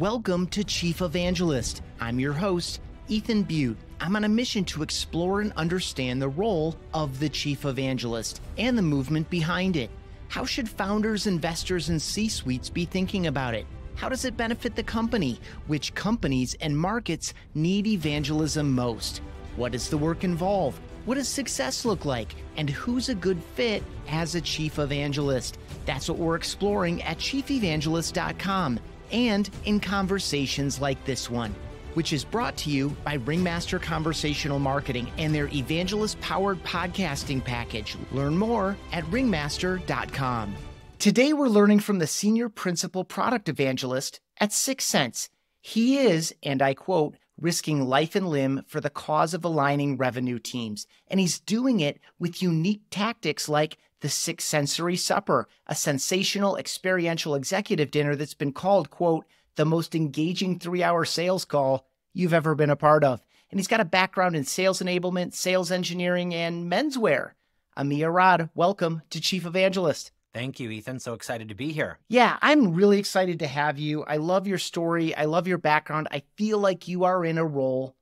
Welcome to Chief Evangelist. I'm your host, Ethan Beute. I'm on a mission to explore and understand the role of the Chief Evangelist and the movement behind it. How should founders, investors, and C-suites be thinking about it? How does it benefit the company? Which companies and markets need evangelism most? What does the work involve? What does success look like? And who's a good fit as a Chief Evangelist? That's what we're exploring at chiefevangelist.com and in conversations like this one, which is brought to you by Ringmaster Conversational Marketing and their evangelist-powered podcasting package. Learn more at ringmaster.com. Today, we're learning from the Senior Principal Product Evangelist at 6sense. He is, and I quote, risking life and limb for the cause of aligning revenue teams. And he's doing it with unique tactics like the 6 Sensory Supper, a sensational experiential executive dinner that's been called, quote, the most engaging 3-hour sales call you've ever been a part of. And he's got a background in sales enablement, sales engineering, and menswear. Ami Arad, welcome to Chief Evangelist. Thank you, Ethan. So excited to be here. Yeah, I'm really excited to have you. I love your story. I love your background. I feel like you are in a role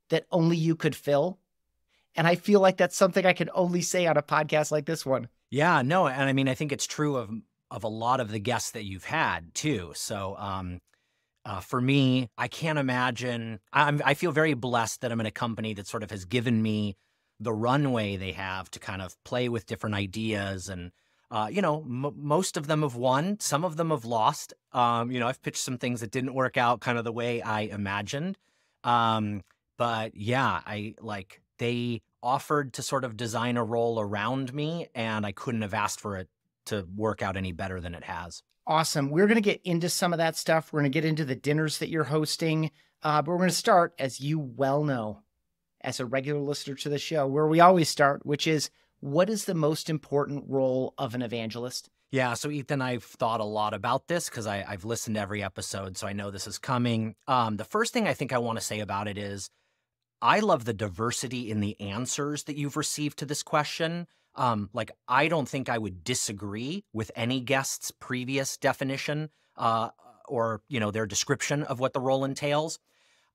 that only you could fill. And I feel like that's something I can only say on a podcast like this one. Yeah, no, and I mean, I think it's true of a lot of the guests that you've had too. So for me, I can't imagine, I feel very blessed that I'm in a company that sort of has given me the runway they have to kind of play with different ideas. And, most of them have won, some of them have lost. I've pitched some things that didn't work out kind of the way I imagined. But yeah, they offered to sort of design a role around me, and I couldn't have asked for it to work out any better than it has. Awesome. We're going to get into some of that stuff. We're going to get into the dinners that you're hosting, but we're going to start, as you well know, as a regular listener to the show, where we always start, which is, what is the most important role of an evangelist? Yeah, so Ethan, I've thought a lot about this because I've listened to every episode, so I know this is coming. The first thing I think I want to say about it is, I love the diversity in the answers that you've received to this question. I don't think I would disagree with any guest's previous definition or their description of what the role entails.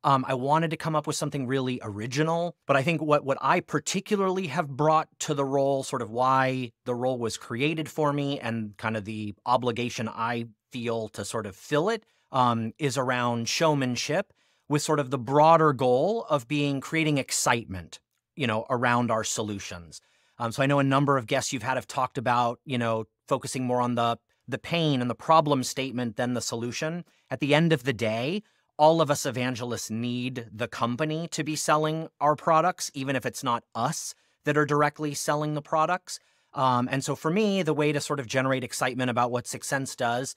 I wanted to come up with something really original, but I think what I particularly have brought to the role, sort of why the role was created for me and kind of the obligation I feel to sort of fill it, is around showmanship, with sort of the broader goal of creating excitement, around our solutions. So I know a number of guests you've had have talked about, focusing more on the pain and the problem statement than the solution. At the end of the day, all of us evangelists need the company to be selling our products, even if it's not us that are directly selling the products. And so for me, the way to sort of generate excitement about what 6sense does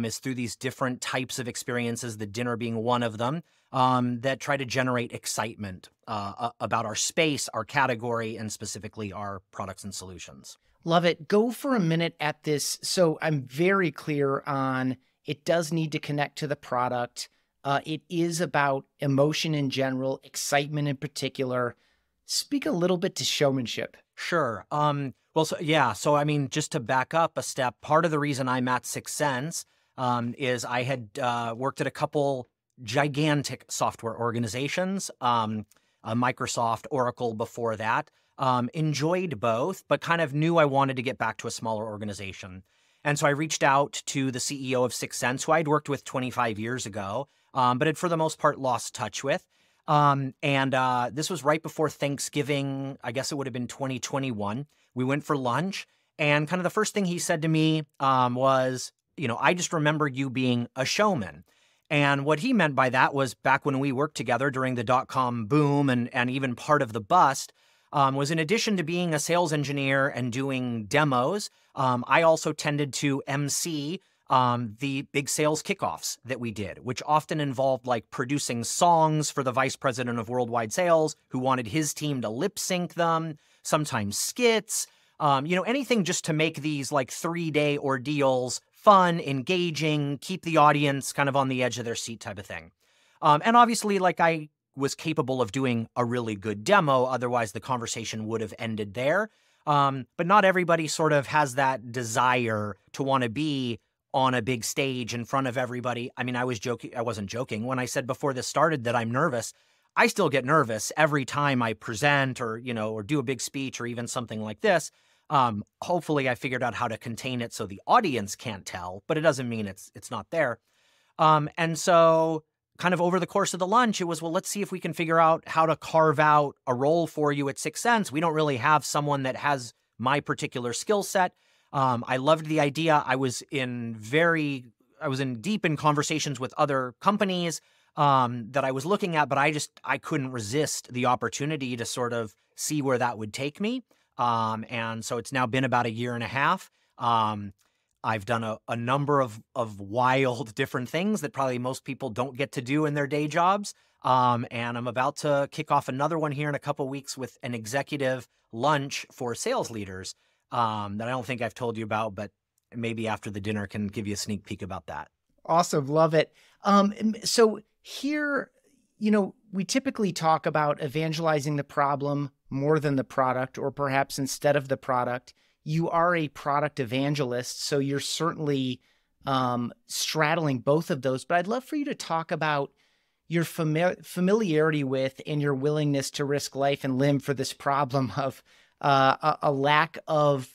is through these different types of experiences, the dinner being one of them, that try to generate excitement about our space, our category, and specifically our products and solutions. Love it. Go for a minute at this. So I'm very clear on it does need to connect to the product. It is about emotion in general, excitement in particular. Speak a little bit to showmanship. Sure. So I mean, just to back up a step, part of the reason I'm at 6sense is I had worked at a couple gigantic software organizations, Microsoft, Oracle before that, enjoyed both, but kind of knew I wanted to get back to a smaller organization. And so I reached out to the CEO of 6sense, who I'd worked with 25 years ago, but had for the most part lost touch with. This was right before Thanksgiving. I guess it would have been 2021. We went for lunch, and kind of the first thing he said to me was, I just remember you being a showman. And what he meant by that was back when we worked together during the dot-com boom and even part of the bust, was in addition to being a sales engineer and doing demos, I also tended to MC the big sales kickoffs that we did, which often involved producing songs for the vice president of worldwide sales who wanted his team to lip sync them, sometimes skits, anything just to make these 3-day ordeals fun, engaging, keep the audience kind of on the edge of their seat type of thing. And obviously, I was capable of doing a really good demo, otherwise the conversation would have ended there. But not everybody sort of has that desire to want to be on a big stage in front of everybody. I mean, I was joking. I wasn't joking when I said before this started that I'm nervous. I still get nervous every time I present or, or do a big speech or even something like this. Hopefully I figured out how to contain it so the audience can't tell, but it doesn't mean it's not there. And so kind of over the course of the lunch, it was, well, let's see if we can figure out how to carve out a role for you at 6sense. We don't really have someone that has my particular skill set. I loved the idea. I was in deep in conversations with other companies that I was looking at, but I couldn't resist the opportunity to sort of see where that would take me. And so it's now been about a year and a half. I've done a number of wild different things that probably most people don't get to do in their day jobs. And I'm about to kick off another one here in a couple of weeks with an executive lunch for sales leaders that I don't think I've told you about, but maybe after the dinner can give you a sneak peek about that. Awesome. Love it. So here, we typically talk about evangelizing the problem more than the product, or perhaps instead of the product. You are a product evangelist, so you're certainly straddling both of those. But I'd love for you to talk about your familiarity with and your willingness to risk life and limb for this problem of a lack of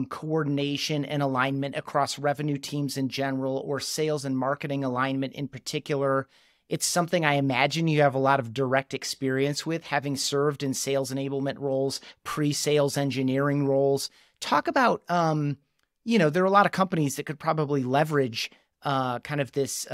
coordination and alignment across revenue teams in general, or sales and marketing alignment in particular. It's something I imagine you have a lot of direct experience with, having served in sales enablement roles, pre-sales engineering roles. Talk about, there are a lot of companies that could probably leverage kind of this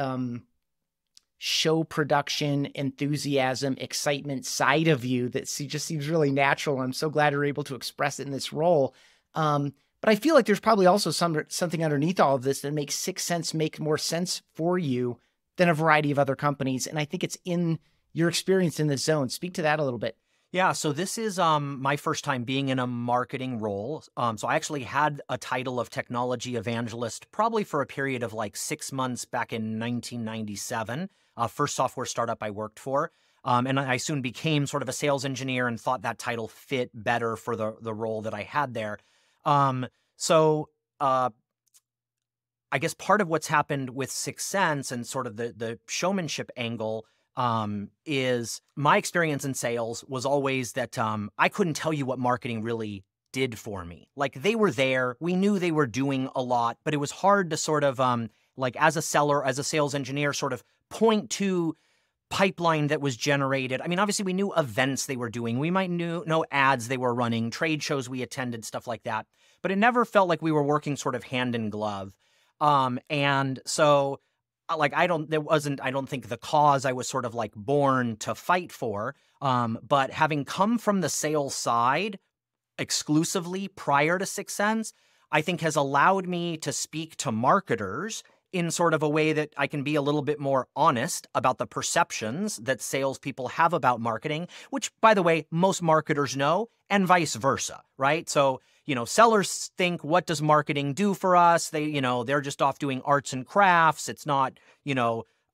show production, enthusiasm, excitement side of you that just seems really natural. I'm so glad you're able to express it in this role. But I feel like there's probably also something underneath all of this that makes 6sense make more sense for you than a variety of other companies. And I think it's in your experience in this zone. Speak to that a little bit. Yeah, so this is my first time being in a marketing role. So I actually had a title of technology evangelist probably for a period of like 6 months back in 1997, first software startup I worked for. And I soon became sort of a sales engineer and thought that title fit better for the role that I had there. I guess part of what's happened with 6sense and sort of the showmanship angle is my experience in sales was always that I couldn't tell you what marketing really did for me. Like, they were there, we knew they were doing a lot, but it was hard to sort of like as a seller, as a sales engineer, sort of point to pipeline that was generated. I mean, obviously we knew events they were doing. We might know ads they were running, trade shows we attended, stuff like that. But it never felt like we were working sort of hand in glove. And so like, I don't think the cause I was sort of like born to fight for. But having come from the sales side exclusively prior to 6sense, I think has allowed me to speak to marketers in sort of a way that I can be a little bit more honest about the perceptions that salespeople have about marketing, which, by the way, most marketers know, and vice versa, right? So, sellers think, what does marketing do for us? They're just off doing arts and crafts. It's not,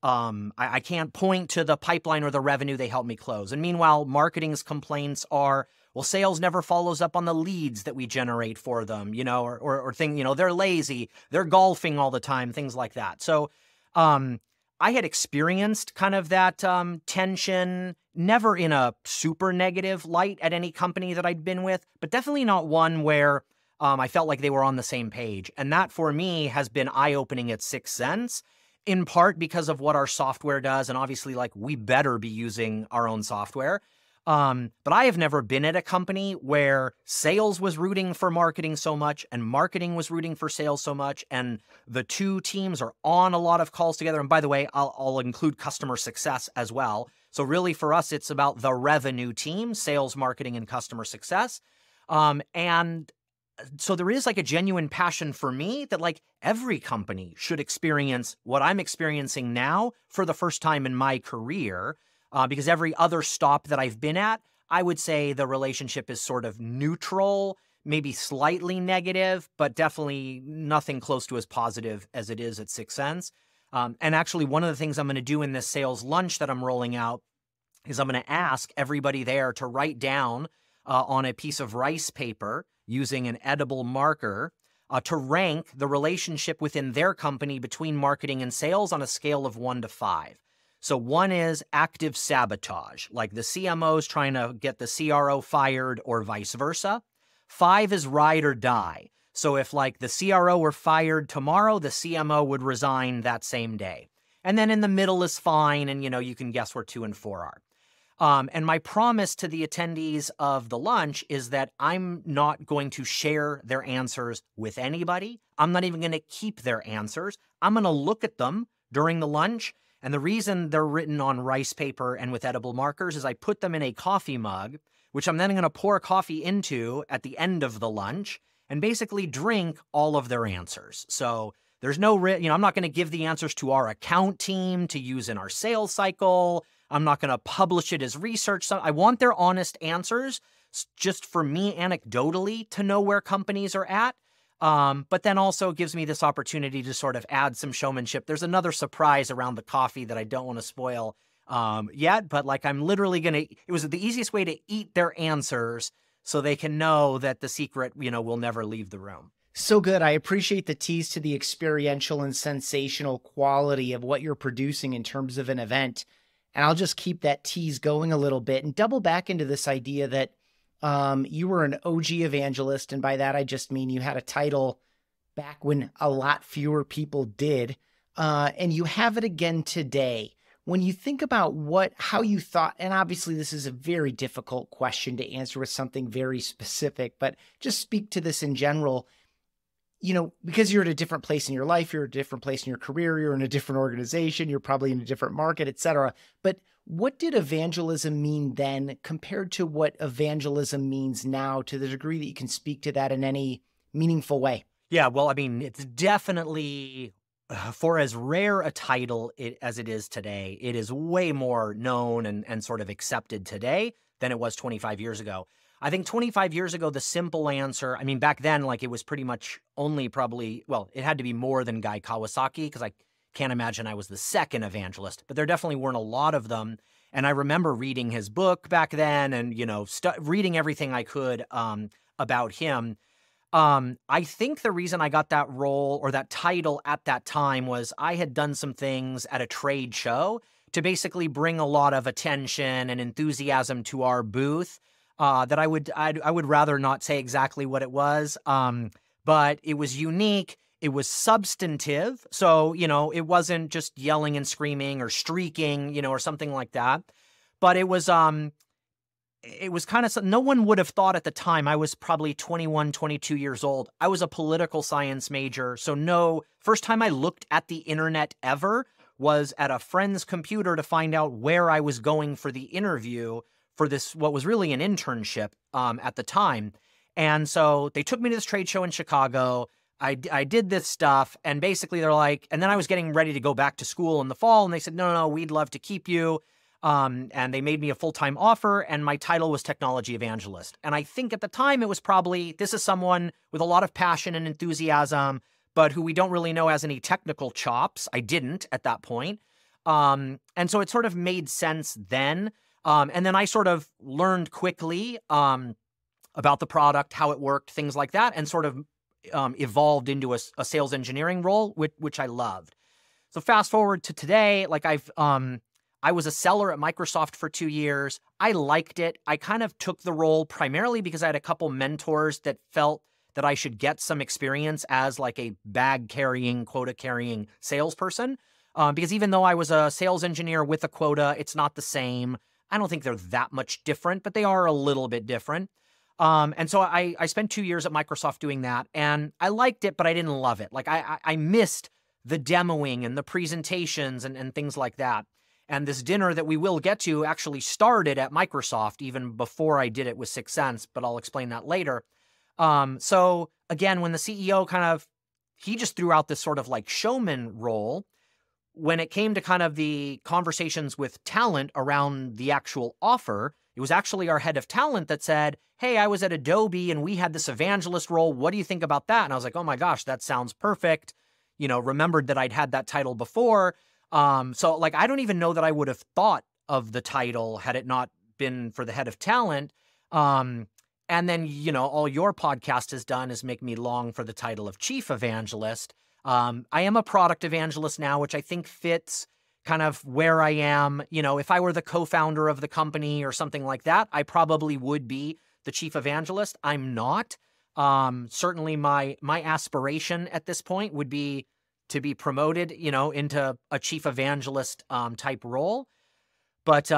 I can't point to the pipeline or the revenue they help me close. And meanwhile, marketing's complaints are, well, sales never follows up on the leads that we generate for them, they're lazy, they're golfing all the time, things like that. So I had experienced kind of that tension, never in a super negative light at any company that I'd been with, but definitely not one where I felt like they were on the same page. And that for me has been eye-opening at 6sense, in part because of what our software does. And obviously, like, we better be using our own software. But I have never been at a company where sales was rooting for marketing so much and marketing was rooting for sales so much, and the two teams are on a lot of calls together. And by the way, I'll include customer success as well. So really for us, it's about the revenue team, sales, marketing, and customer success. And so there is like a genuine passion for me that like every company should experience what I'm experiencing now for the first time in my career. Because every other stop that I've been at, I would say the relationship is sort of neutral, maybe slightly negative, but definitely nothing close to as positive as it is at 6sense. And actually, one of the things I'm going to do in this sales lunch that I'm rolling out is I'm going to ask everybody there to write down on a piece of rice paper using an edible marker to rank the relationship within their company between marketing and sales on a scale of 1 to 5. So 1 is active sabotage, like the CMO is trying to get the CRO fired or vice versa. 5 is ride or die. So if like the CRO were fired tomorrow, the CMO would resign that same day. And then in the middle is fine, and you can guess where 2 and 4 are. And my promise to the attendees of the lunch is that I'm not going to share their answers with anybody. I'm not even going to keep their answers. I'm going to look at them during the lunch. And the reason they're written on rice paper and with edible markers is I put them in a coffee mug, which I'm then going to pour coffee into at the end of the lunch and basically drink all of their answers. So there's no, I'm not going to give the answers to our account team to use in our sales cycle. I'm not going to publish it as research. So I want their honest answers just for me anecdotally to know where companies are at. But then also gives me this opportunity to sort of add some showmanship. There's another surprise around the coffee that I don't want to spoil yet, but like I'm literally going to, it was the easiest way to eat their answers so they can know that the secret, will never leave the room. So good. I appreciate the tease to the experiential and sensational quality of what you're producing in terms of an event. And I'll just keep that tease going a little bit and double back into this idea that you were an OG evangelist. And by that, I just mean you had a title back when a lot fewer people did. And you have it again today. When you think about how you thought, and obviously this is a very difficult question to answer with something very specific, but just speak to this in general, because you're at a different place in your life, you're at a different place in your career, you're in a different organization, you're probably in a different market, et cetera. But what did evangelism mean then compared to what evangelism means now, to the degree that you can speak to that in any meaningful way? Yeah, well, I mean, it's definitely, for as rare a title as it is today, it is way more known and sort of accepted today than it was 25 years ago. I think 25 years ago, the simple answer, I mean, back then, like it was pretty much only it had to be more than Guy Kawasaki, because I can't imagine I was the second evangelist, but there definitely weren't a lot of them. And I remember reading his book back then and, reading everything I could about him. I think the reason I got that role or that title at that time was I had done some things at a trade show to basically bring a lot of attention and enthusiasm to our booth. That I would rather not say exactly what it was, but it was unique. It was substantive. So, it wasn't just yelling and screaming or streaking, or something like that. But it was kind of, no one would have thought at the time. I was probably 21, 22 years old. I was a political science major. So first time I looked at the internet ever was at a friend's computer to find out where I was going for the interview for this, what was really an internship at the time. And so they took me to this trade show in Chicago. I did this stuff, and basically they're like, and then I was getting ready to go back to school in the fall, and they said, no, we'd love to keep you. And they made me a full-time offer, and my title was technology evangelist. And I think at the time it was probably, this is someone with a lot of passion and enthusiasm, but who we don't really know has any technical chops. I didn't at that point. And so it sort of made sense then. And then I sort of learned quickly about the product, how it worked, things like that, and sort of evolved into a sales engineering role, which I loved. So fast forward to today, like I was a seller at Microsoft for 2 years. I liked it. I kind of took the role primarily because I had a couple mentors that felt that I should get some experience as like a bag-carrying, quota-carrying salesperson. Because even though I was a sales engineer with a quota, it's not the same. I don't think they're that much different, but they are a little bit different. And so I spent 2 years at Microsoft doing that, and I liked it, but I didn't love it. Like I missed the demoing and the presentations and things like that. And this dinner that we will get to actually started at Microsoft even before I did it with 6sense, but I'll explain that later. So again, when the CEO he just threw out this sort of like showman role, when it came to kind of the conversations with talent around the actual offer, it was actually our head of talent that said, hey, I was at Adobe and we had this evangelist role. What do you think about that? And I was like, oh my gosh, that sounds perfect. Remembered that I'd had that title before. So like, I don't even know that I would have thought of the title had it not been for the head of talent. And then, all your podcast has done is make me long for the title of chief evangelist. I am a product evangelist now, which I think fits kind of where I am. If I were the co-founder of the company or something like that, I probably would be the chief evangelist. I'm not. Certainly my aspiration at this point would be to be promoted, into a chief evangelist type role. But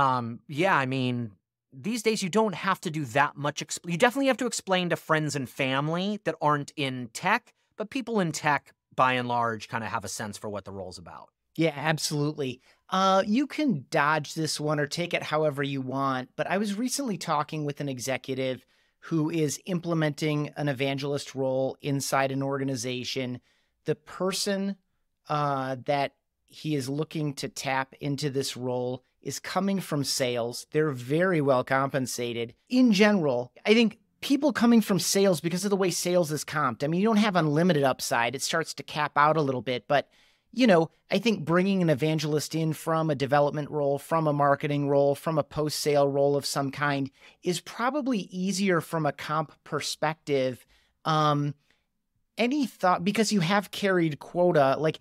yeah, I mean, these days you don't have to do that much. You definitely have to explain to friends and family that aren't in tech, but people in tech, by and large, kind of have a sense for what the role's about. Yeah, absolutely. You can dodge this one or take it however you want, but I was recently talking with an executive who is implementing an evangelist role inside an organization. The person that he is looking to tap into this role is coming from sales. They're very well compensated. In general, I think people coming from sales, because of the way sales is comped, I mean, you don't have unlimited upside. It starts to cap out a little bit, but I think bringing an evangelist in from a development role, from a marketing role, from a post-sale role of some kind is probably easier from a comp perspective. Any thought, because you have carried quota, like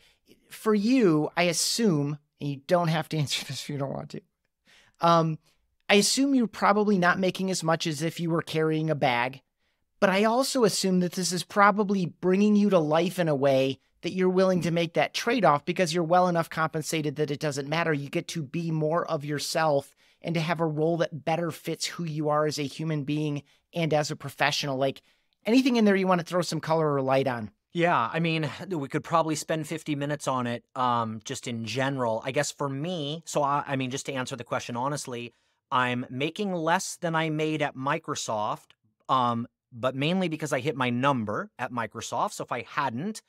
for you, I assume, and you don't have to answer this if you don't want to. I assume you're probably not making as much as if you were carrying a bag, but I also assume that this is probably bringing you to life in a way that you're willing to make that trade-off because you're well enough compensated that it doesn't matter. You get to be more of yourself and to have a role that better fits who you are as a human being and as a professional. Like anything in there you want to throw some color or light on? Yeah, I mean, we could probably spend 50 minutes on it, just in general. I guess for me, so I mean, just to answer the question honestly, I'm making less than I made at Microsoft, but mainly because I hit my number at Microsoft. So if I hadn't,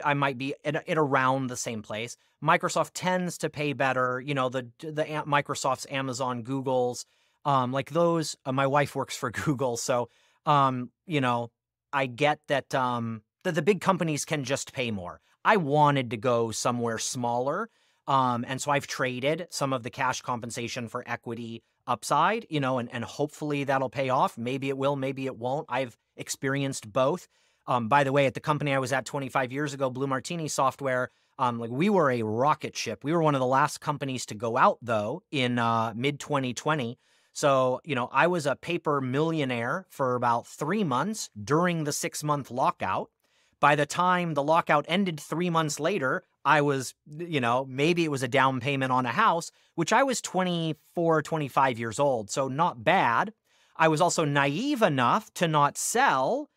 I might be at around the same place. Microsoft tends to pay better, the Microsoft's, Amazon, Google's, like those. My wife works for Google, so I get that the big companies can just pay more. I wanted to go somewhere smaller, and so I've traded some of the cash compensation for equity upside, and hopefully that'll pay off. Maybe it will, maybe it won't. I've experienced both. By the way, at the company I was at 25 years ago, Blue Martini Software, like we were a rocket ship. We were one of the last companies to go out, though, in mid-2020. So, I was a paper millionaire for about 3 months during the 6-month lockout. By the time the lockout ended 3 months later, I was, maybe it was a down payment on a house, which I was 24, 25 years old. So not bad. I was also naive enough to not sell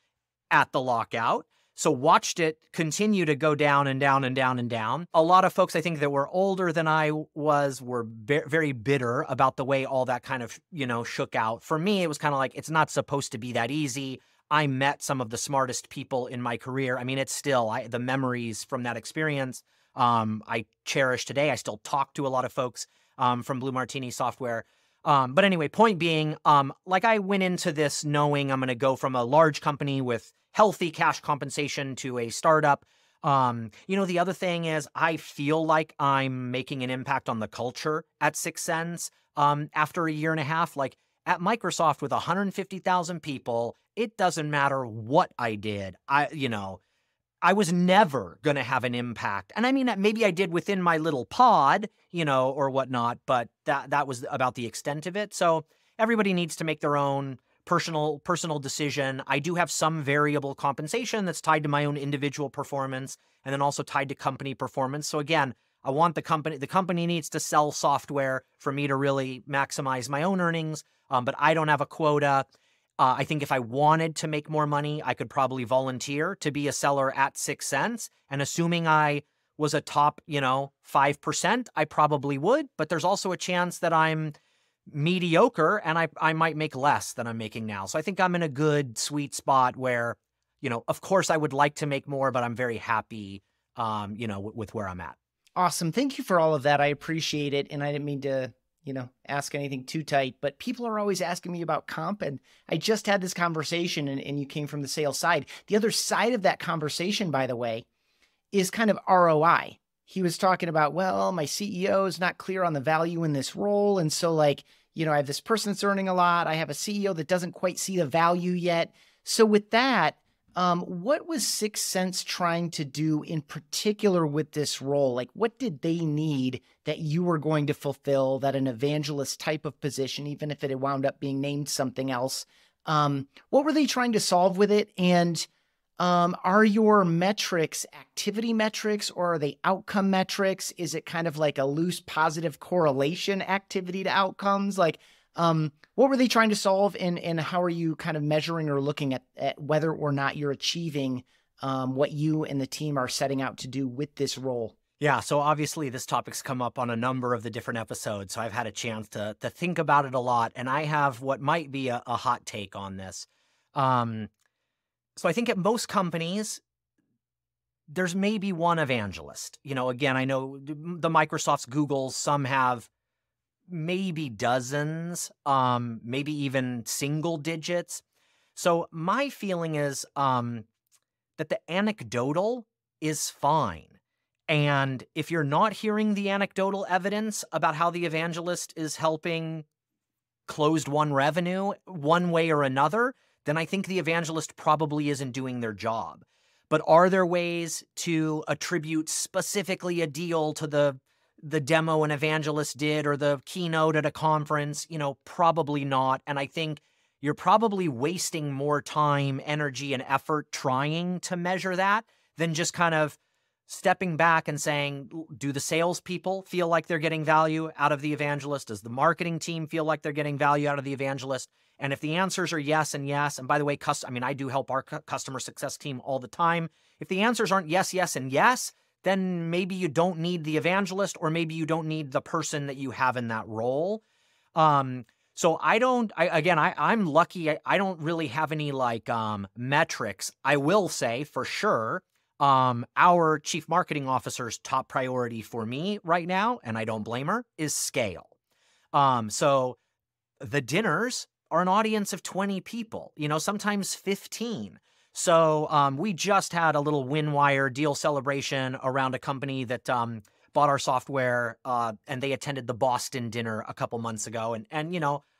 at the lockout. So watched it continue to go down and down and down and down. A lot of folks, I think, that were older than I was were very bitter about the way all that kind of, shook out. For me, it was kind of like, it's not supposed to be that easy. I met some of the smartest people in my career. I mean, it's still, the memories from that experience, I cherish today. I still talk to a lot of folks from Blue Martini Software. But anyway, point being, like I went into this knowing I'm going to go from a large company with healthy cash compensation to a startup. The other thing is I feel like I'm making an impact on the culture at 6sense after a year and a half. Like at Microsoft with 150,000 people, it doesn't matter what I did. I was never going to have an impact. And I mean, maybe I did within my little pod, or whatnot, but that was about the extent of it. So everybody needs to make their own personal decision. I do have some variable compensation that's tied to my own individual performance and then also tied to company performance. So again, I want the company needs to sell software for me to really maximize my own earnings. But I don't have a quota. I think if I wanted to make more money, I could probably volunteer to be a seller at 6sense. And assuming I was a top, 5%, I probably would. But there's also a chance that I'm mediocre and I might make less than I'm making now. So I think I'm in a good sweet spot where, of course I would like to make more, but I'm very happy, with where I'm at. Awesome. Thank you for all of that. I appreciate it. And I didn't mean to ask anything too tight, but people are always asking me about comp. And I just had this conversation and you came from the sales side. The other side of that conversation, by the way, is kind of ROI. he was talking about, well, my CEO is not clear on the value in this role. And so like, I have this person that's earning a lot. I have a CEO that doesn't quite see the value yet. So with that, what was 6sense trying to do in particular with this role? Like, what did they need that you were going to fulfill that an evangelist type of position, even if it had wound up being named something else? What were they trying to solve with it? And are your metrics activity metrics, or are they outcome metrics? Is it kind of like a loose positive correlation activity to outcomes? Like, what were they trying to solve, and how are you kind of measuring or looking at whether or not you're achieving what you and the team are setting out to do with this role? Yeah, so obviously this topic's come up on a number of the different episodes, so I've had a chance to think about it a lot, and I have what might be a hot take on this. So I think at most companies, there's maybe one evangelist. Again, I know the Microsofts, Googles, some have maybe dozens, maybe even single digits. So my feeling is that the anecdotal is fine. And if you're not hearing the anecdotal evidence about how the evangelist is helping closed-won revenue one way or another, then I think the evangelist probably isn't doing their job. But are there ways to attribute specifically a deal to the demo an evangelist did or the keynote at a conference? Probably not. And I think you're probably wasting more time, energy, and effort trying to measure that than just kind of stepping back and saying, do the salespeople feel like they're getting value out of the evangelist? Does the marketing team feel like they're getting value out of the evangelist? And if the answers are yes and yes, and by the way, I do help our customer success team all the time. If the answers aren't yes, yes, and yes, then maybe you don't need the evangelist, or maybe you don't need the person that you have in that role. So I'm lucky. I don't really have any metrics. I will say for sure, our chief marketing officer's top priority for me right now, and I don't blame her, is scale. So the dinners are an audience of 20 people, sometimes 15. So we just had a little Winwire deal celebration around a company that bought our software, and they attended the Boston dinner a couple months ago. And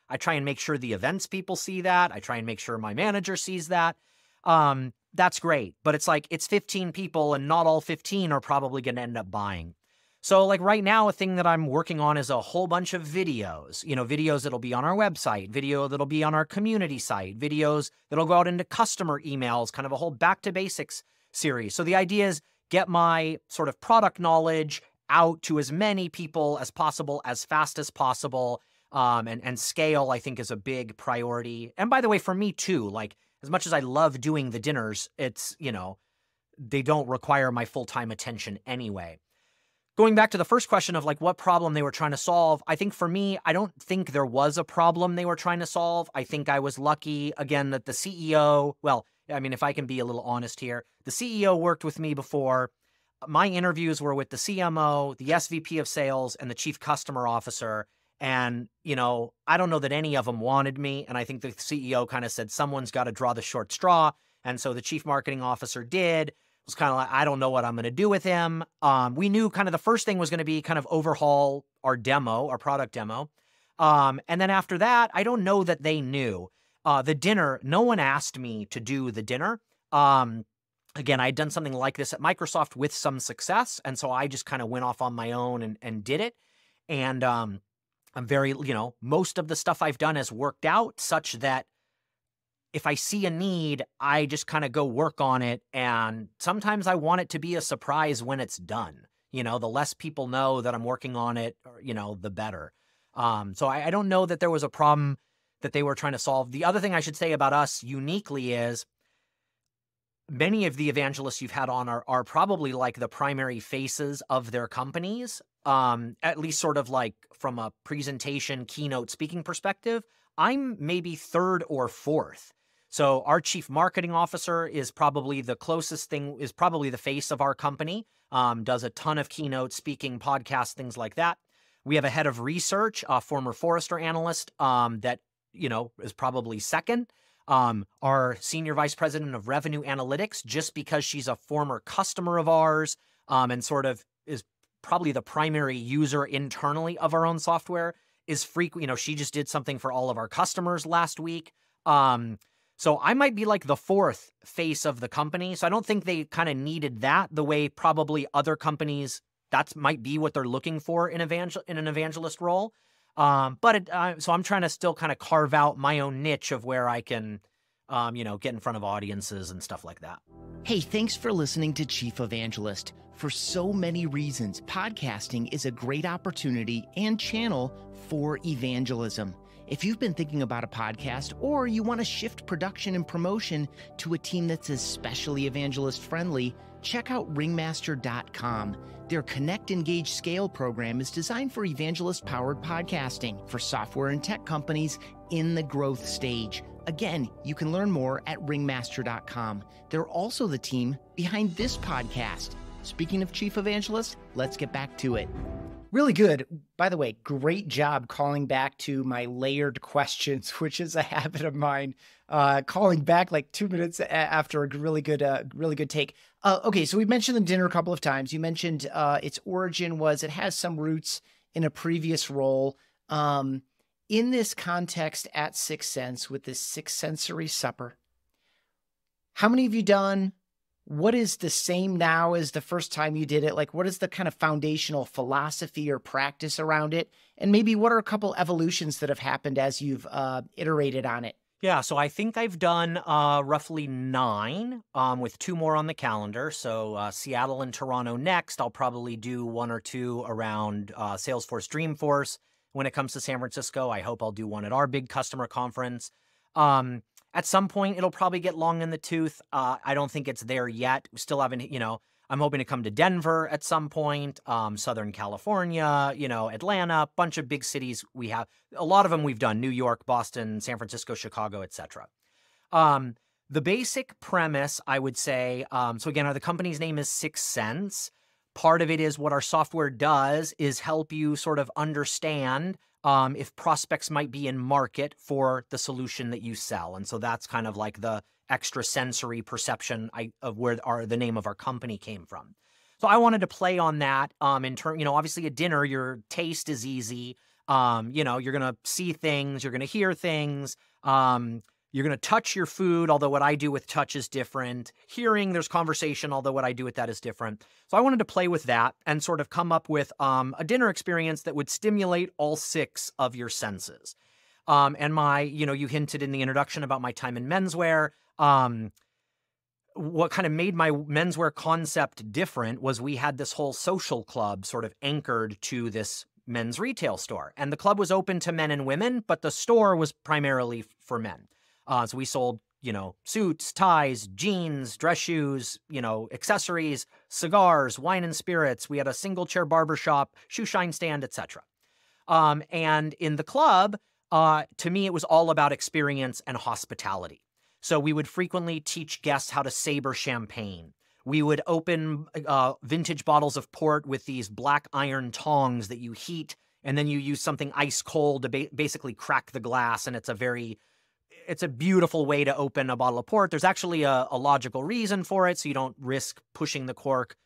I try and make sure the events people see that. I try and make sure my manager sees that. That's great. But it's 15 people, and not all 15 are probably going to end up buying. So right now, a thing that I'm working on is a whole bunch of videos, videos that'll be on our website, video that'll be on our community site, videos that'll go out into customer emails, kind of a whole back to basics series. So the idea is get my sort of product knowledge out to as many people as possible, as fast as possible. And scale, I think, is a big priority. And by the way, for me too, as much as I love doing the dinners, it's, they don't require my full-time attention anyway. Going back to the first question of what problem they were trying to solve, I think for me, I don't think there was a problem they were trying to solve. I think I was lucky, again, that the CEO, if I can be a little honest here, the CEO worked with me before. My interviews were with the CMO, the SVP of sales, and the chief customer officer. And, I don't know that any of them wanted me. And I think the CEO kind of said, someone's got to draw the short straw. And so the chief marketing officer did. It was kind of I don't know what I'm going to do with him. We knew kind of the first thing was going to be kind of overhaul our demo, our product demo. And then after that, I don't know that they knew. The dinner, no one asked me to do the dinner. Again, I'd done something like this at Microsoft with some success. And so I just kind of went off on my own and did it. And I'm very, most of the stuff I've done has worked out such that if I see a need, I just kind of go work on it. And sometimes I want it to be a surprise when it's done. The less people know that I'm working on it, the better. So I don't know that there was a problem that they were trying to solve. The other thing I should say about us uniquely is many of the evangelists you've had on are probably the primary faces of their companies, at least sort of from a presentation, keynote speaking perspective. I'm maybe third or fourth. So our chief marketing officer is probably the closest thing, is probably the face of our company, does a ton of keynote speaking, podcasts, things like that. We have a head of research, a former Forrester analyst, that, is probably second. Our senior vice president of revenue analytics, just because she's a former customer of ours, and sort of is probably the primary user internally of our own software, is frequent. She just did something for all of our customers last week. So I might be like the fourth face of the company. So I don't think they kind of needed that the way probably other companies, that might be what they're looking for in an evangelist role. So I'm trying to still kind of carve out my own niche of where I can, get in front of audiences and stuff like that. Hey, thanks for listening to Chief Evangelist. For so many reasons, podcasting is a great opportunity and channel for evangelism. If you've been thinking about a podcast or you want to shift production and promotion to a team that's especially evangelist friendly, check out ringmaster.com. Their Connect, Engage, Scale program is designed for evangelist-powered podcasting for software and tech companies in the growth stage. Again, you can learn more at ringmaster.com. They're also the team behind this podcast. Speaking of Chief Evangelist, let's get back to it. Really good. By the way, great job calling back to my layered questions, which is a habit of mine. Calling back like 2 minutes after a really good take. Okay, so we mentioned the dinner a couple of times. You mentioned its origin was it has some roots in a previous role. In this context at 6sense with this 6sensory supper, how many have you done? What is the same now as the first time you did it? Like, what is the kind of foundational philosophy or practice around it? And maybe what are a couple evolutions that have happened as you've iterated on it? Yeah, so I think I've done roughly 9 with 2 more on the calendar. So Seattle and Toronto next. I'll probably do 1 or 2 around Salesforce Dreamforce. When it comes to San Francisco, I hope I'll do one at our big customer conference. At some point, it'll probably get long in the tooth. I don't think it's there yet. We still haven't, I'm hoping to come to Denver at some point, Southern California, Atlanta, bunch of big cities we have. A lot of them we've done, New York, Boston, San Francisco, Chicago, etc. The basic premise, I would say, so again, the company's name is 6sense. Part of it is what our software does is help you sort of understand if prospects might be in market for the solution that you sell. And so that's kind of like the extrasensory perception of where the name of our company came from. So I wanted to play on that in turn, obviously at dinner, your taste is easy. You're going to see things, you're going to hear things. You're going to touch your food, although what I do with touch is different. Hearing, there's conversation, although what I do with that is different. So I wanted to play with that and sort of come up with a dinner experience that would stimulate all 6 of your senses. And you hinted in the introduction about my time in menswear. What kind of made my menswear concept different was we had this whole social club sort of anchored to this men's retail store. And the club was open to men and women, but the store was primarily for men. So we sold, suits, ties, jeans, dress shoes, accessories, cigars, wine and spirits. We had a single chair barbershop, shoe shine stand, etc. And in the club, to me, it was all about experience and hospitality. So we would frequently teach guests how to saber champagne. We would open vintage bottles of port with these black iron tongs that you heat, and then you use something ice cold to basically crack the glass, and it's a beautiful way to open a bottle of port. There's actually a logical reason for it, so you don't risk pushing the cork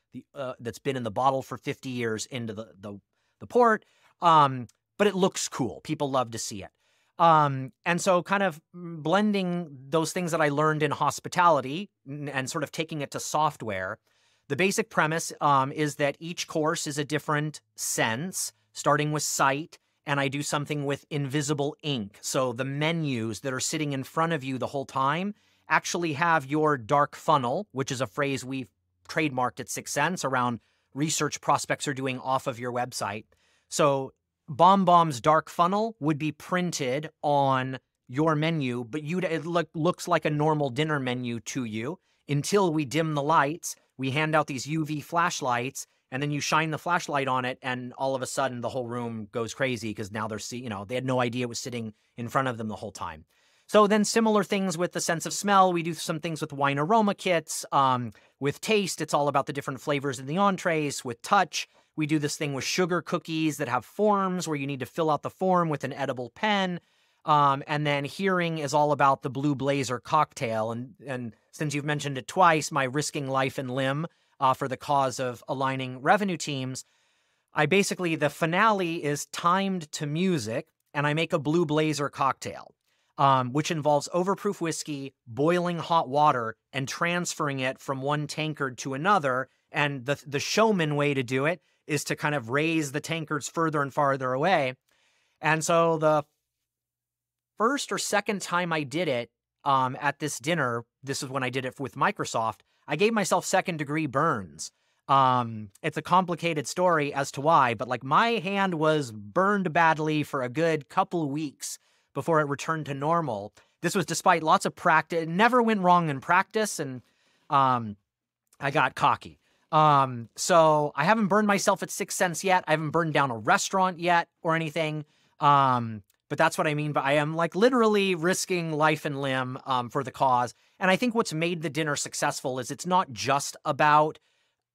that's been in the bottle for 50 years into the port. But it looks cool. People love to see it. And so kind of blending those things that I learned in hospitality and sort of taking it to software. The basic premise is that each course is a different sense, starting with sight. And I do something with invisible ink. So the menus that are sitting in front of you the whole time actually have your dark funnel, which is a phrase we've trademarked at 6sense around research prospects are doing off of your website. So BombBomb's dark funnel would be printed on your menu, but it looks like a normal dinner menu to you until we dim the lights. We hand out these UV flashlights, and then you shine the flashlight on it, and all of a sudden the whole room goes crazy because now they had no idea it was sitting in front of them the whole time. So then similar things with the sense of smell. We do some things with wine aroma kits. With taste, it's all about the different flavors in the entrees. With touch, we do this thing with sugar cookies that have forms where you need to fill out the form with an edible pen. And then hearing is all about the Blue Blazer cocktail. And since you've mentioned it twice, my risking life and limb for the cause of aligning revenue teams. the finale is timed to music, and I make a blue blazer cocktail, which involves overproof whiskey, boiling hot water, and transferring it from one tankard to another. And the showman way to do it is to kind of raise the tankards further and farther away. And so the first or second time I did it at this dinner, this is when I did it with Microsoft, I gave myself second-degree burns. It's a complicated story as to why, but like my hand was burned badly for a good couple of weeks before it returned to normal. This was despite lots of practice. It never went wrong in practice, and I got cocky. So I haven't burned myself at 6sense yet. I haven't burned down a restaurant yet or anything. But that's what I mean. But I am like literally risking life and limb for the cause. And I think what's made the dinner successful is it's not just about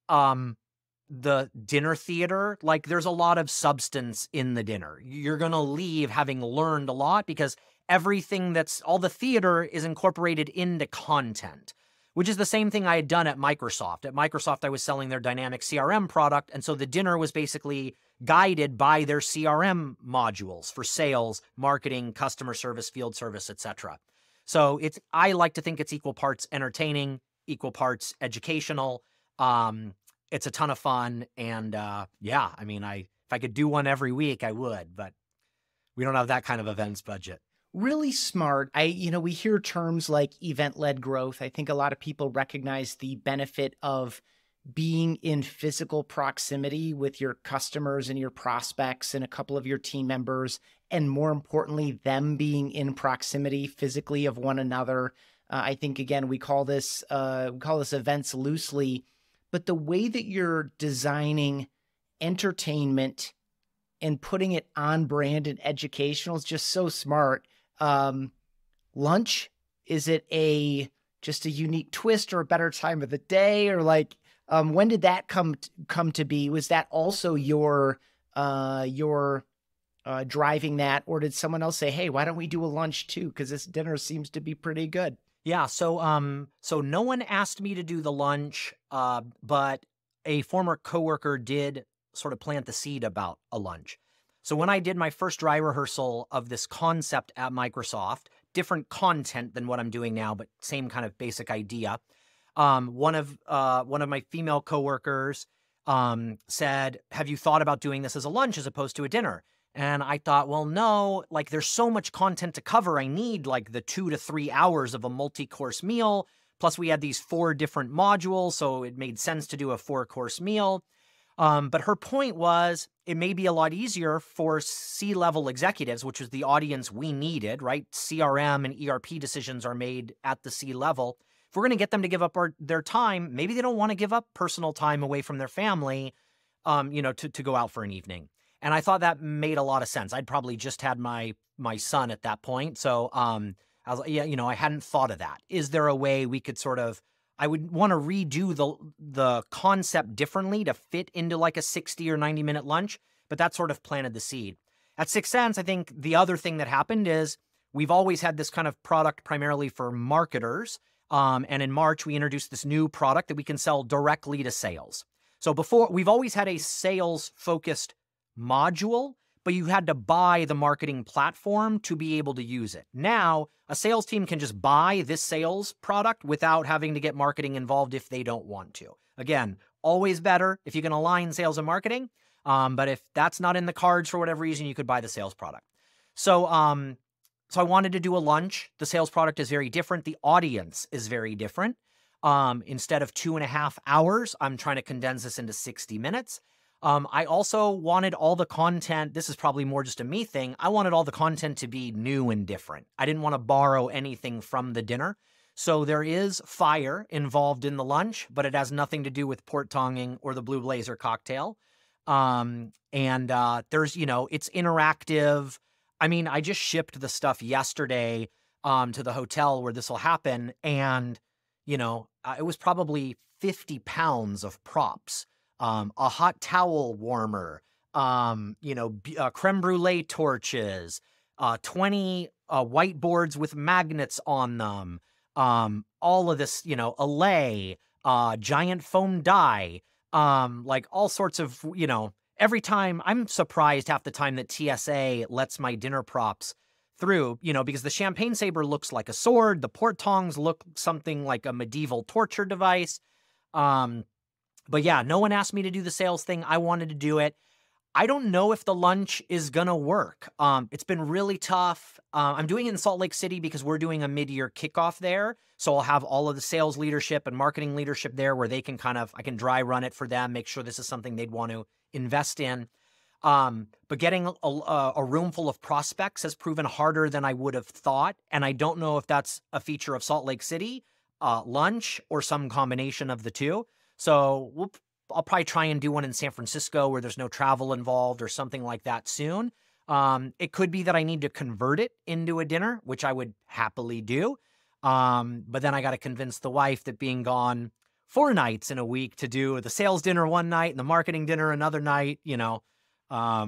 the dinner theater. Like there's a lot of substance in the dinner. You're going to leave having learned a lot because everything all the theater is incorporated into content, which is the same thing I had done at Microsoft. At Microsoft, I was selling their dynamic CRM product. And so the dinner was basically guided by their CRM modules for sales, marketing, customer service, field service, etc. So I like to think it's equal parts entertaining, equal parts educational. It's a ton of fun. And yeah, I mean, if I could do one every week, I would, but we don't have that kind of events budget. Really smart. We hear terms like event-led growth. I think a lot of people recognize the benefit of being in physical proximity with your customers and your prospects and a couple of your team members, and more importantly, them being in proximity physically of one another. I think, again, we call this events loosely, but the way that you're designing entertainment and putting it on brand and educational is just so smart. Lunch, is it just a unique twist or a better time of the day, or like, when did that come to be? Was that also your driving that, or did someone else say, hey, why don't we do a lunch too? Because this dinner seems to be pretty good. Yeah. So no one asked me to do the lunch, but a former coworker did sort of plant the seed about a lunch. So when I did my first dry rehearsal of this concept at Microsoft, different content than what I'm doing now, but same kind of basic idea. One of my female coworkers said, have you thought about doing this as a lunch as opposed to a dinner? And I thought, well, no, like there's so much content to cover. I need like the 2 to 3 hours of a multi-course meal. Plus we had these 4 different modules. So it made sense to do a 4-course meal. But her point was it may be a lot easier for C-level executives, which was the audience we needed, right? CRM and ERP decisions are made at the C-level. If we're going to get them to give up their time, maybe they don't want to give up personal time away from their family, to go out for an evening. And I thought that made a lot of sense. I'd probably just had my son at that point. So I was like, yeah, I hadn't thought of that. Is there a way we could I would want to redo the concept differently to fit into like a 60 or 90-minute lunch, but that sort of planted the seed. At 6sense, I think the other thing that happened is we've always had this kind of product primarily for marketers. And in March, we introduced this new product that we can sell directly to sales. So before, we've always had a sales-focused module, but you had to buy the marketing platform to be able to use it. Now, a sales team can just buy this sales product without having to get marketing involved if they don't want to. Again, always better if you can align sales and marketing. But if that's not in the cards for whatever reason, you could buy the sales product. So I wanted to do a lunch. The sales product is very different. The audience is very different. Instead of 2.5 hours, I'm trying to condense this into 60 minutes. I also wanted all the content. This is probably more just a me thing. I wanted all the content to be new and different. I didn't want to borrow anything from the dinner. So there is fire involved in the lunch, but it has nothing to do with port tonging or the blue blazer cocktail. There's, it's interactive. I mean, I just shipped the stuff yesterday to the hotel where this will happen. And, it was probably 50 pounds of props. A hot towel warmer, creme brulee torches, 20 whiteboards with magnets on them, all of this, a lei, giant foam die, like all sorts of, every time I'm surprised half the time that TSA lets my dinner props through, because the champagne saber looks like a sword. The port tongs look something like a medieval torture device. But yeah, no one asked me to do the sales thing. I wanted to do it. I don't know if the lunch is going to work. It's been really tough. I'm doing it in Salt Lake City because we're doing a mid-year kickoff there. So I'll have all of the sales leadership and marketing leadership there where they can I can dry run it for them, make sure this is something they'd want to invest in. But getting a room full of prospects has proven harder than I would have thought. And I don't know if that's a feature of Salt Lake City, lunch, or some combination of the two. So I'll probably try and do one in San Francisco where there's no travel involved or something like that soon. It could be that I need to convert it into a dinner, which I would happily do. But then I got to convince the wife that being gone 4 nights in a week to do the sales dinner one night and the marketing dinner another night, I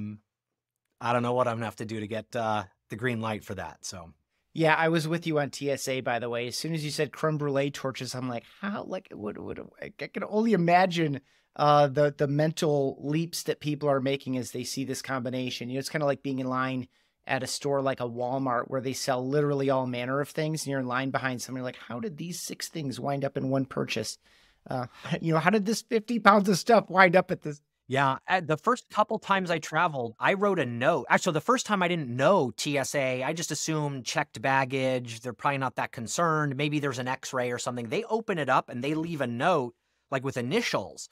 don't know what I'm gonna have to do to get the green light for that. So. Yeah, I was with you on TSA, by the way. As soon as you said creme brulee torches, I'm like, how? Like, what I can only imagine the mental leaps that people are making as they see this combination. It's kind of like being in line at a store like a Walmart where they sell literally all manner of things, and you're in line behind someone. You're like, how did these 6 things wind up in one purchase? How did this 50 pounds of stuff wind up at this? Yeah, the first couple times I traveled, I wrote a note. Actually, the first time I didn't know TSA, I just assumed checked baggage. They're probably not that concerned. Maybe there's an X-ray or something. They open it up and they leave a note like with initials.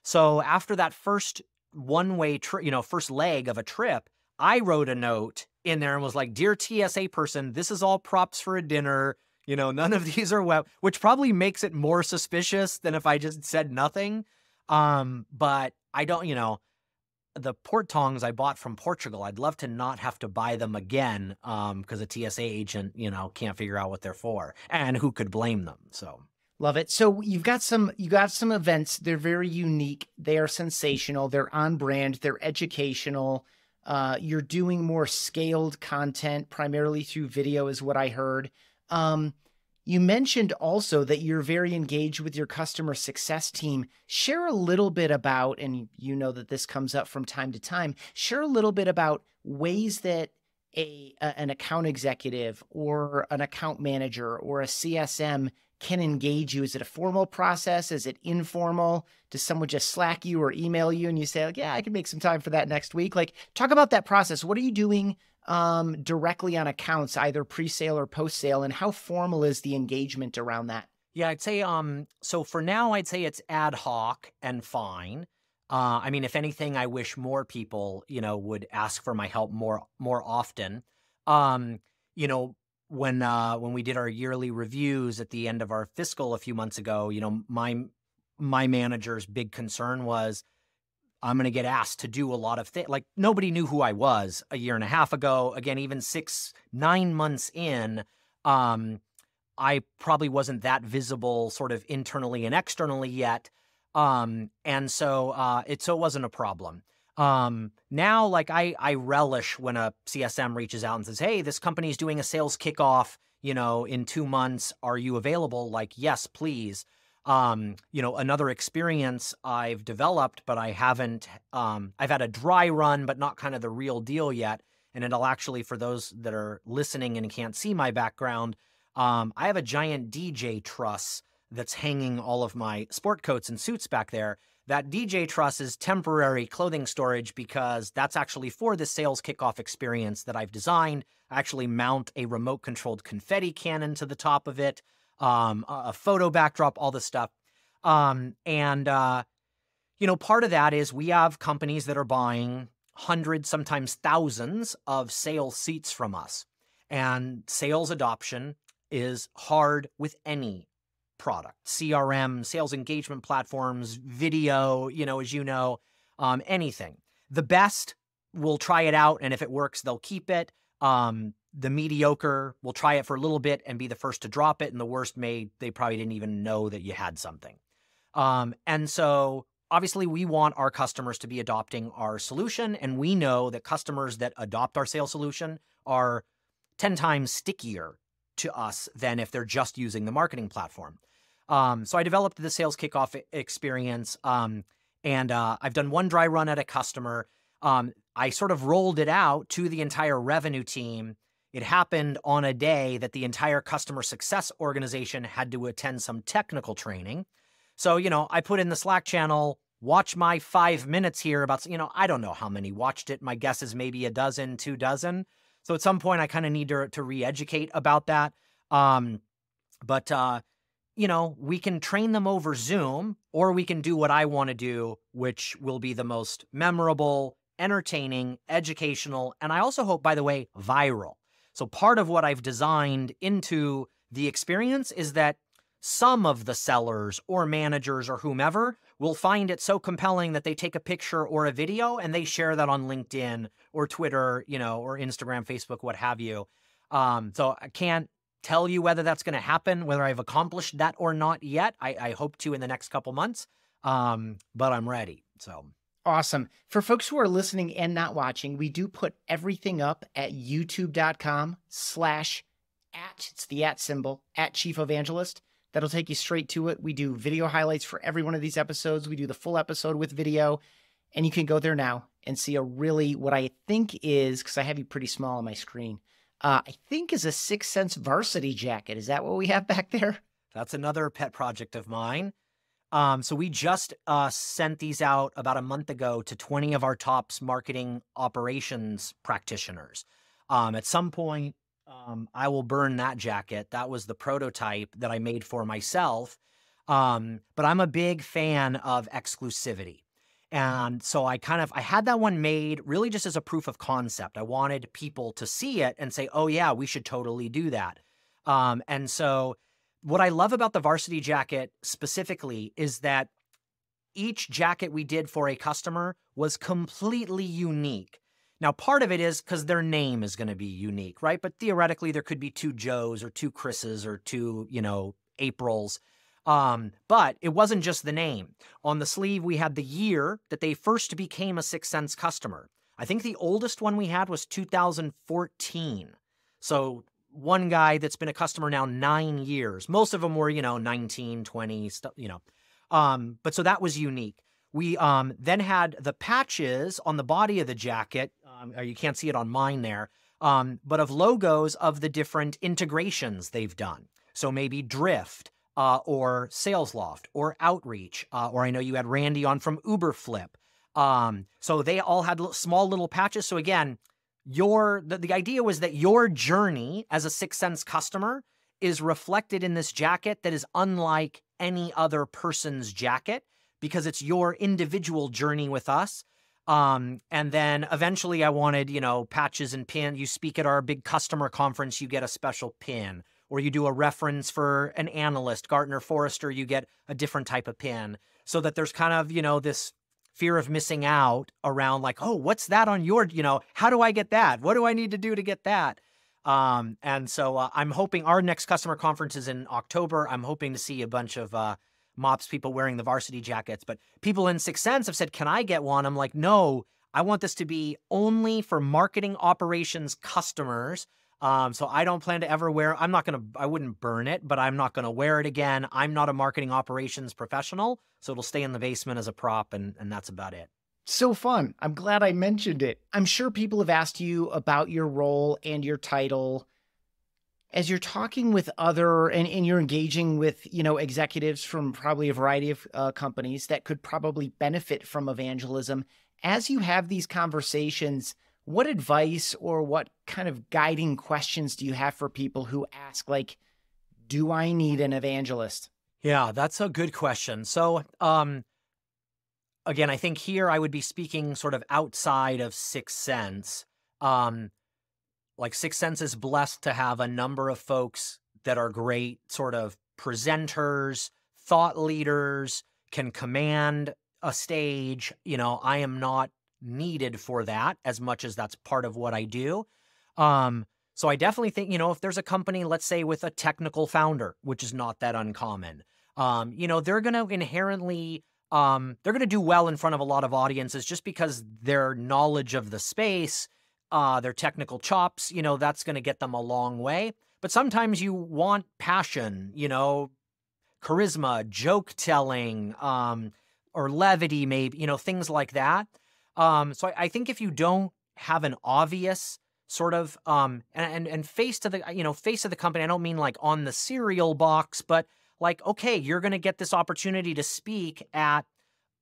So after that first one-way trip, first leg of a trip, I wrote a note in there and was like, "Dear TSA person, this is all props for a dinner. None of these are wet," which probably makes it more suspicious than if I just said nothing. But I don't, the port tongs I bought from Portugal, I'd love to not have to buy them again, because a TSA agent, can't figure out what they're for, and who could blame them? So. Love it. So you got some events. They're very unique. They are sensational. They're on brand. They're educational. You're doing more scaled content, primarily through video is what I heard. You mentioned also that you're very engaged with your customer success team. Share a little bit about, and that this comes up from time to time, share a little bit about ways that an account executive or an account manager or a CSM can engage you. Is it a formal process? Is it informal? Does someone just Slack you or email you and you say, like, yeah, I can make some time for that next week? Like, talk about that process. What are you doing directly on accounts, either pre-sale or post-sale, and how formal is the engagement around that? Yeah, I'd say, so for now, I'd say it's ad hoc and fine. I mean, if anything, I wish more people, would ask for my help more often. When we did our yearly reviews at the end of our fiscal a few months ago, my manager's big concern was, I'm going to get asked to do a lot of things. Like, nobody knew who I was a year and a half ago. Again, even 9 months in, I probably wasn't that visible sort of internally and externally yet. And so it wasn't a problem. Now, like, I relish when a CSM reaches out and says, "Hey, this company's doing a sales kickoff, in 2 months. Are you available?" Like, yes, please. Another experience I've developed, but I haven't, I've had a dry run, but not kind of the real deal yet. And it'll actually, for those that are listening and can't see my background, I have a giant DJ truss that's hanging all of my sport coats and suits back there. That DJ truss is temporary clothing storage because that's actually for the sales kickoff experience that I've designed. I actually mount a remote controlled confetti cannon to the top of it. A photo backdrop, all this stuff. Part of that is we have companies that are buying hundreds, sometimes thousands of sales seats from us. And sales adoption is hard with any product, CRM, sales engagement platforms, video, anything. The best will try it out, and if it works, they'll keep it. The mediocre will try it for a little bit and be the first to drop it, and the worst they probably didn't even know that you had something. And so obviously we want our customers to be adopting our solution, and we know that customers that adopt our sales solution are 10 times stickier to us than if they're just using the marketing platform. So I developed the sales kickoff experience, And I've done one dry run at a customer. I sort of rolled it out to the entire revenue team. It happened on a day that the entire customer success organization had to attend some technical training. So, I put in the Slack channel, watch my 5 minutes here about, I don't know how many watched it. My guess is maybe a dozen, 2 dozen. So at some point I kind of need to re-educate about that. But we can train them over Zoom, or we can do what I want to do, which will be the most memorable, entertaining, educational, and I also hope, by the way, viral. So part of what I've designed into the experience is that some of the sellers or managers or whomever will find it so compelling that they take a picture or a video and they share that on LinkedIn or Twitter, or Instagram, Facebook, what have you. So I can't tell you whether that's going to happen, whether I've accomplished that or not yet. I hope to in the next couple months, but I'm ready. So awesome. For folks who are listening and not watching, we do put everything up at youtube.com/ it's the @ symbol, @Chief Evangelist. That'll take you straight to it. We do video highlights for every one of these episodes. We do the full episode with video, and you can go there now and see what I think is, because I have you pretty small on my screen, I think is a 6sense varsity jacket. Is that what we have back there? That's another pet project of mine. So we just sent these out about a month ago to 20 of our top marketing operations practitioners. At some point, I will burn that jacket. That was the prototype that I made for myself. But I'm a big fan of exclusivity. And so I had that one made really just as a proof of concept. I wanted people to see it and say, oh yeah, we should totally do that. And so what I love about the varsity jacket specifically is that each jacket we did for a customer was completely unique. Now, part of it is because their name is going to be unique, right? But theoretically, there could be 2 Joes or 2 Chris's or 2, Aprils. But it wasn't just the name. On the sleeve, we had the year that they first became a 6sense customer. I think the oldest one we had was 2014. So one guy that's been a customer now 9 years. Most of them were, 19, 20, stuff, but so that was unique. We then had the patches on the body of the jacket. You can't see it on mine there, but of logos of the different integrations they've done. So maybe Drift, or Sales Loft, or Outreach, or I know you had Randy on from Uberflip. So they all had small little patches. So again, the idea was that your journey as a 6sense customer is reflected in this jacket that is unlike any other person's jacket, because it's your individual journey with us. And then eventually I wanted, patches and pin. You speak at our big customer conference, you get a special pin, or you do a reference for an analyst, Gartner, Forrester, you get a different type of pin, so that there's kind of, this fear of missing out around like, oh, what's that on your, how do I get that? What do I need to do to get that? And so I'm hoping our next customer conference is in October. I'm hoping to see a bunch of MOPS people wearing the varsity jackets, but people in 6sense have said, can I get one? I'm like, no, I want this to be only for marketing operations customers. So I don't plan to ever wear, I wouldn't burn it, but I'm not going to wear it again. I'm not a marketing operations professional, so it'll stay in the basement as a prop, and that's about it. So fun. I'm glad I mentioned it. I'm sure people have asked you about your role and your title. As you're talking with and you're engaging with, executives from probably a variety of companies that could probably benefit from evangelism, as you have these conversations, what advice or what kind of guiding questions do you have for people who ask, like, do I need an evangelist? Yeah, that's a good question. So, again, I think here I would be speaking sort of outside of 6sense. Like 6sense is blessed to have a number of folks that are great sort of presenters, thought leaders, can command a stage. I am not needed for that as much as that's part of what I do. So I definitely think, if there's a company, let's say with a technical founder, which is not that uncommon, they're going to inherently, they're going to do well in front of a lot of audiences just because their knowledge of the space, their technical chops, that's going to get them a long way. But sometimes you want passion, charisma, joke telling, or levity, maybe, things like that. So I think if you don't have an obvious sort of, and face to the, face of the company, I don't mean like on the cereal box, but like, okay, you're going to get this opportunity to speak at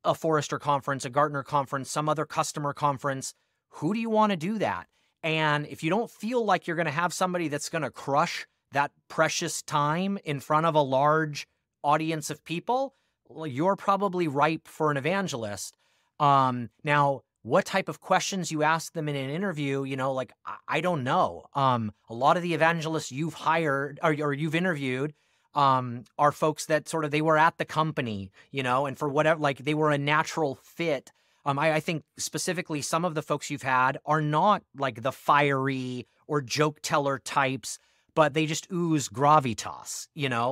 a Forrester conference, a Gartner conference, some other customer conference. Who do you want to do that? And if you don't feel like you're going to have somebody that's going to crush that precious time in front of a large audience of people, well, you're probably ripe for an evangelist. Now, what type of questions you ask them in an interview, like, I don't know. A lot of the evangelists you've hired or you've interviewed are folks that sort of, they were at the company, and for whatever, like they were a natural fit. I think specifically some of the folks you've had are not like the fiery or joke teller types, but they just ooze gravitas,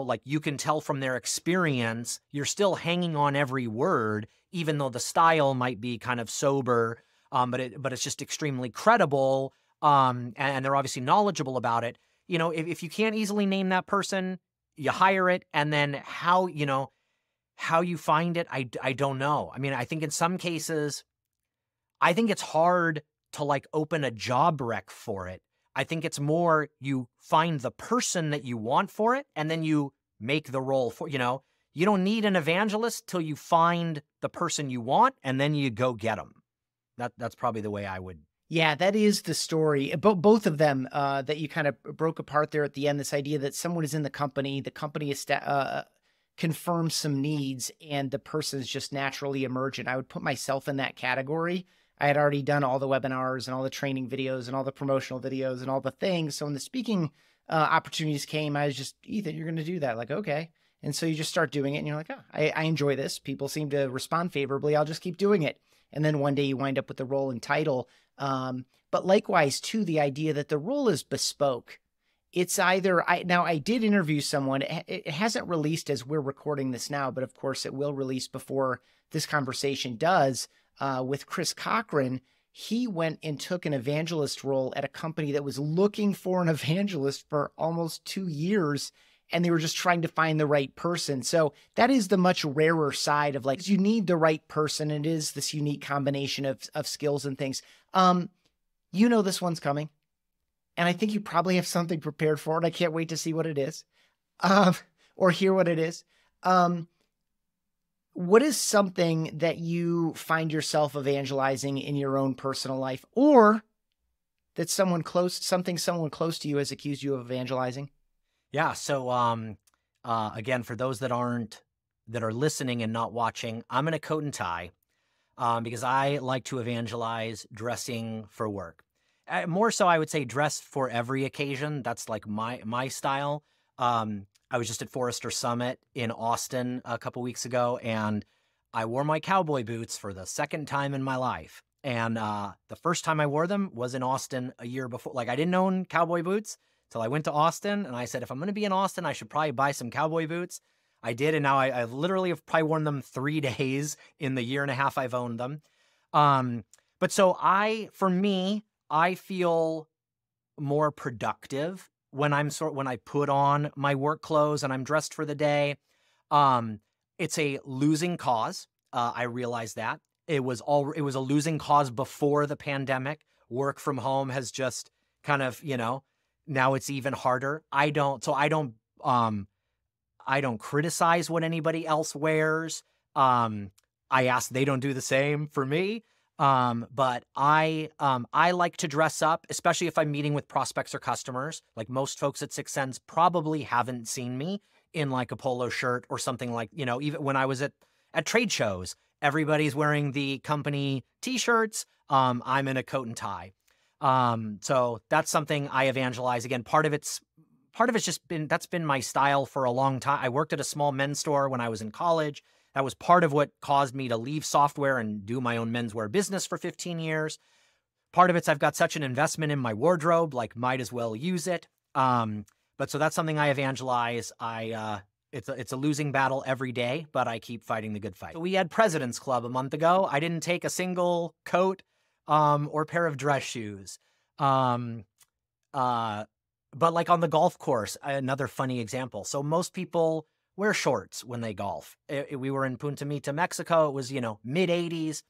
like you can tell from their experience, you're still hanging on every word, even though the style might be kind of sober, but it's just extremely credible, and they're obviously knowledgeable about it. If you can't easily name that person, you hire it, and then how you find it, I don't know. I mean, I think in some cases, I think it's hard to like open a job rec for it. I think it's more you find the person that you want for it, and then you make the role for, you don't need an evangelist till you find the person you want, and then you go get them. That's probably the way I would. Yeah, that is the story. Both of them that you kind of broke apart there at the end, this idea that someone is in the company is confirms some needs, and the person is just naturally emergent. I would put myself in that category. I had already done all the webinars and all the training videos and all the promotional videos and all the things. So when the speaking opportunities came, I was just, Ethan, you're going to do that. Like, okay. And so you just start doing it and you're like, oh, I enjoy this. People seem to respond favorably. I'll just keep doing it. And then one day you wind up with the role and title. But likewise, too, the idea that the role is bespoke. It's either, I did interview someone. It hasn't released as we're recording this now, but of course it will release before this conversation does. With Chris Cochran, he went and took an evangelist role at a company that was looking for an evangelist for almost 2 years, and they were just trying to find the right person. So that is the much rarer side of like, you need the right person. It is this unique combination of skills and things. This one's coming, and I think you probably have something prepared for it. I can't wait to see what it is, or hear what it is. What is something that you find yourself evangelizing in your own personal life, or that someone close to you has accused you of evangelizing? Yeah. So, again, for those that are listening and not watching, I'm in a coat and tie, because I like to evangelize dressing for work. More so, I would say dress for every occasion. That's like my style. I was just at Forrester Summit in Austin a couple weeks ago, and I wore my cowboy boots for the second time in my life. And the first time I wore them was in Austin a year before. Like, I didn't own cowboy boots till I went to Austin, and I said, if I'm going to be in Austin, I should probably buy some cowboy boots. I did, and now I literally have probably worn them 3 days in the year and a half I've owned them. But so for me, I feel more productive when I put on my work clothes and I'm dressed for the day. It's a losing cause. I realize that it was a losing cause before the pandemic. Work from home has just kind of, now it's even harder. I don't criticize what anybody else wears. I ask they don't do the same for me. But I like to dress up, especially if I'm meeting with prospects or customers. Like most folks at 6sense probably haven't seen me in like a polo shirt or something like, even when I was at trade shows, everybody's wearing the company t-shirts. I'm in a coat and tie. So that's something I evangelize. Again, part of it's that's been my style for a long time. I worked at a small men's store when I was in college. That was part of what caused me to leave software and do my own menswear business for 15 years. Part of it's I've got such an investment in my wardrobe, like might as well use it. But so that's something I evangelize. It's a losing battle every day, but I keep fighting the good fight. So we had President's Club a month ago. I didn't take a single coat or pair of dress shoes. But like on the golf course, another funny example. So most people wear shorts when they golf. We were in Punta Mita, Mexico. It was, mid 80s.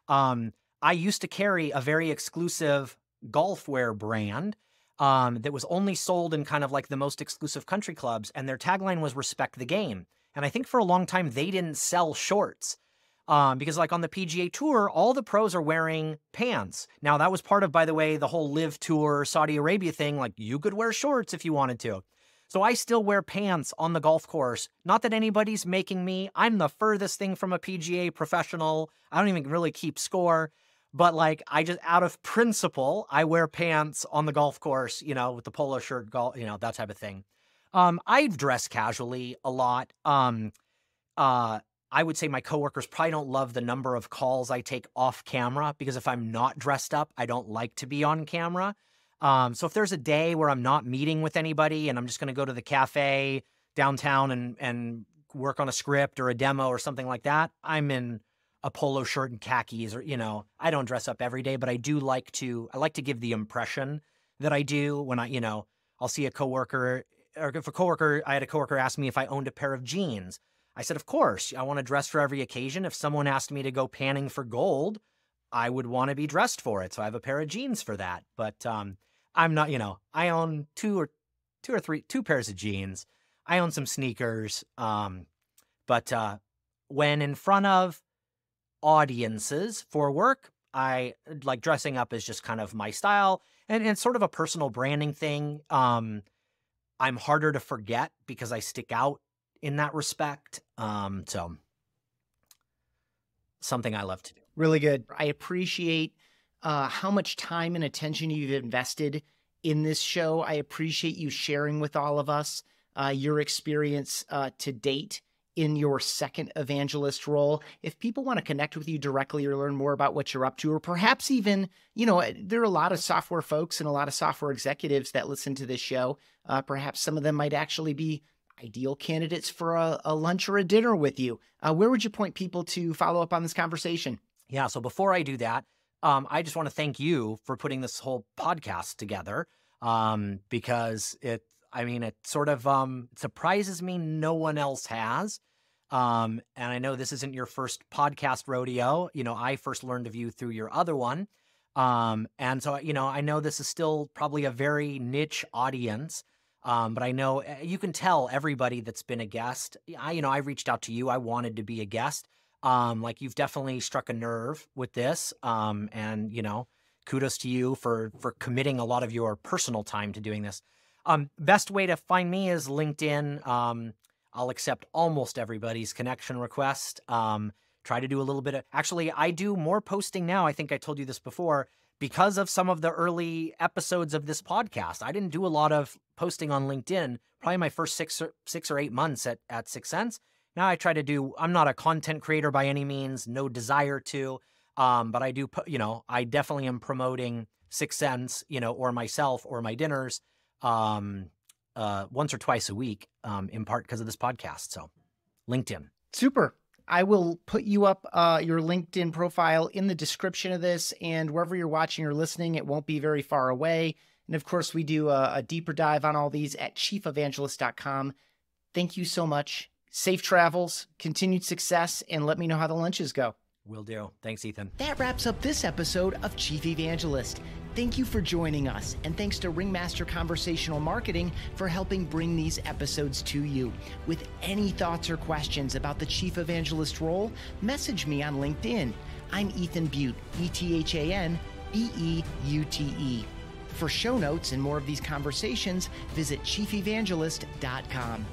I used to carry a very exclusive golf wear brand that was only sold in kind of like the most exclusive country clubs. And their tagline was respect the game. And I think for a long time, they didn't sell shorts. Because like on the PGA Tour, all the pros are wearing pants. Now that was part of, by the way, the whole Live Tour Saudi Arabia thing. Like you could wear shorts if you wanted to. So I still wear pants on the golf course. Not that anybody's making me. I'm the furthest thing from a PGA professional. I don't even really keep score. But like I just, out of principle, I wear pants on the golf course, with the polo shirt, that type of thing. I dress casually a lot. I would say my coworkers probably don't love the number of calls I take off camera, because if I'm not dressed up, I don't like to be on camera. So if there's a day where I'm not meeting with anybody and I'm just going to go to the cafe downtown and work on a script or a demo or something like that, I'm in a polo shirt and khakis, or, I don't dress up every day, but I like to give the impression that I do when I'll see a coworker, or if I had a coworker ask me if I owned a pair of jeans. I said, of course, I want to dress for every occasion. If someone asked me to go panning for gold, I would want to be dressed for it. So I have a pair of jeans for that. But I'm not, I own two pairs of jeans. I own some sneakers. But when in front of audiences for work, I like dressing up as just kind of my style, and it's sort of a personal branding thing. I'm harder to forget because I stick out in that respect. So something I love to do. Really good. I appreciate how much time and attention you've invested in this show. I appreciate you sharing with all of us your experience to date in your second evangelist role. If people want to connect with you directly or learn more about what you're up to, or perhaps even, there are a lot of software folks and a lot of software executives that listen to this show. Perhaps some of them might actually be ideal candidates for a lunch or a dinner with you. Where would you point people to follow up on this conversation? Yeah. So before I do that, I just want to thank you for putting this whole podcast together, because it sort of surprises me no one else has. And I know this isn't your first podcast rodeo. I first learned of you through your other one. And so, I know this is still probably a very niche audience. But I know you can tell everybody that's been a guest. I reached out to you. I wanted to be a guest. Like you've definitely struck a nerve with this. And kudos to you for committing a lot of your personal time to doing this. Best way to find me is LinkedIn. I'll accept almost everybody's connection request. Try to do a little bit of, actually, I do more posting now. I think I told you this before, because of some of the early episodes of this podcast. I didn't do a lot of posting on LinkedIn, probably my first 6 or 8 months at 6sense. Now I try to do, I'm not a content creator by any means, no desire to, but I do, I definitely am promoting 6sense, or myself or my dinners once or twice a week, in part because of this podcast. So LinkedIn. Super. I will put you up your LinkedIn profile in the description of this, and wherever you're watching or listening, it won't be very far away. And of course, we do a deeper dive on all these at chiefelvangelist.com. Thank you so much. Safe travels, continued success, and let me know how the lunches go. Will do. Thanks, Ethan. That wraps up this episode of Chief Evangelist. Thank you for joining us, and thanks to Ringmaster Conversational Marketing for helping bring these episodes to you. With any thoughts or questions about the Chief Evangelist role, message me on LinkedIn. I'm Ethan Beute, ETHAN BEUTE. For show notes and more of these conversations, visit chiefevangelist.com.